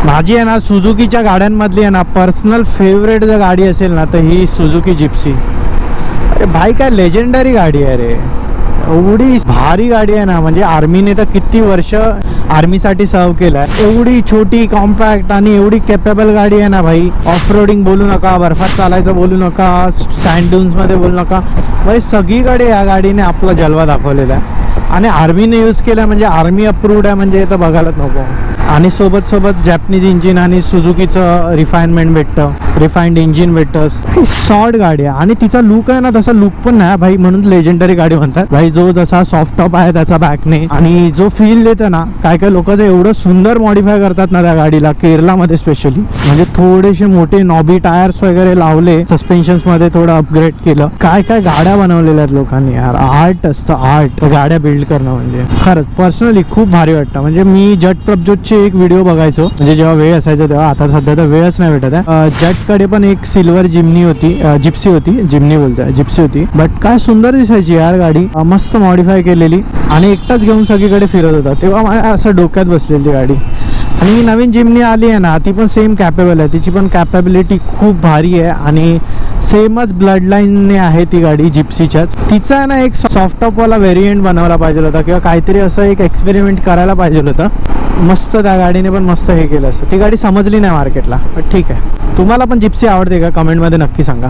माझी आहे ना सुझुकीच्या गाड्यांमधली आहे ना पर्सनल फेवरेट जर गाडी असेल ना तर ही सुझुकी जिप्सी. अरे भाई काय लेजेंडरी गाडी आहे रे, एवढी भारी गाडी आहे ना. म्हणजे आर्मीने तर किती वर्ष आर्मीसाठी सर्व केलं आहे. एवढी छोटी कॉम्पॅक्ट आणि एवढी कॅपेबल गाडी आहे ना भाई. ऑफ रोडिंग बोलू नका, बर्फात चालायचं बोलू नका, सँड ड्यून्समध्ये बोलू नका, भाई सगळी गाडी या गाडीने आपला जलवा दाखवलेला आहे. आणि आर्मीने यूज केला म्हणजे आर्मी अप्रूव्ड आहे म्हणजे तर बघायलाच नको. आणि सोबत सोबत जॅपनीज इंजिन आणि सुझुकीचं रिफाइनमेंट भेटतं, रिफाइंड इंजिन भेटतं. शॉर्ट गाडी आहे आणि तिचा लुक आहे ना तसा लुक पण नाही भाई, म्हणून लेजेंडरी गाडी म्हणतात भाई. जो जसा सॉफ्ट टॉप आहे त्याचा बॅकने आणि जो फील देतं ना, काय काय लोक ते एवढं सुंदर मॉडिफाय करतात ना त्या गाडीला, केरलामध्ये स्पेशली. म्हणजे थोडेसे मोठे नॉबी टायर्स वगैरे लावले, सस्पेन्शन्स मध्ये थोडं अपग्रेड केलं, काय काय गाड्या बनवलेल्या आहेत लोकांनी यार. आर्ट असतं आर्ट गाड्या बिल्ड करणं. म्हणजे खरंच पर्सनली खूप भारी वाटतं. म्हणजे मी जट प्रभज्योतचे एक व्हिडिओ बघायचो, म्हणजे जेव्हा वेळ असायचा तेव्हा. आता सध्या तर वेळच नाही भेटत आहे. जटकडे पण एक सिल्वर जिमनी होती, जिप्सी होती, जिमनी बोलतोय, जिप्सी होती. बट काय सुंदर दिसायची यार गाडी, मस्त मॉडिफाय केलेली आणि एकटाच घेऊन सगळीकडे फिरत होता. तेव्हा माझ्या असं डोक्यात बसलेली ती गाडी. आणि ही नवीन जिमनी आली आहे ना, ती पण सेम कॅपेबल आहे, तिची पण कॅपेबिलिटी खूप भारी आहे आणि सेमच ब्लड लाईनने आहे ती गाडी जिप्सीच्याच. तिचा आहे ना एक सॉफ्ट टॉपवाला व्हेरियंट बनवला पाहिजे होता किंवा काहीतरी असं एक एक्सपेरिमेंट करायला पाहिजे होतं. मस्त त्या गाडीने पण मस्त हे केलं असतं. ती गाडी समजली नाही मार्केटला, पण ठीक आहे. तुम्हाला पण जिप्सी आवडते का, कमेंटमध्ये नक्की सांगा.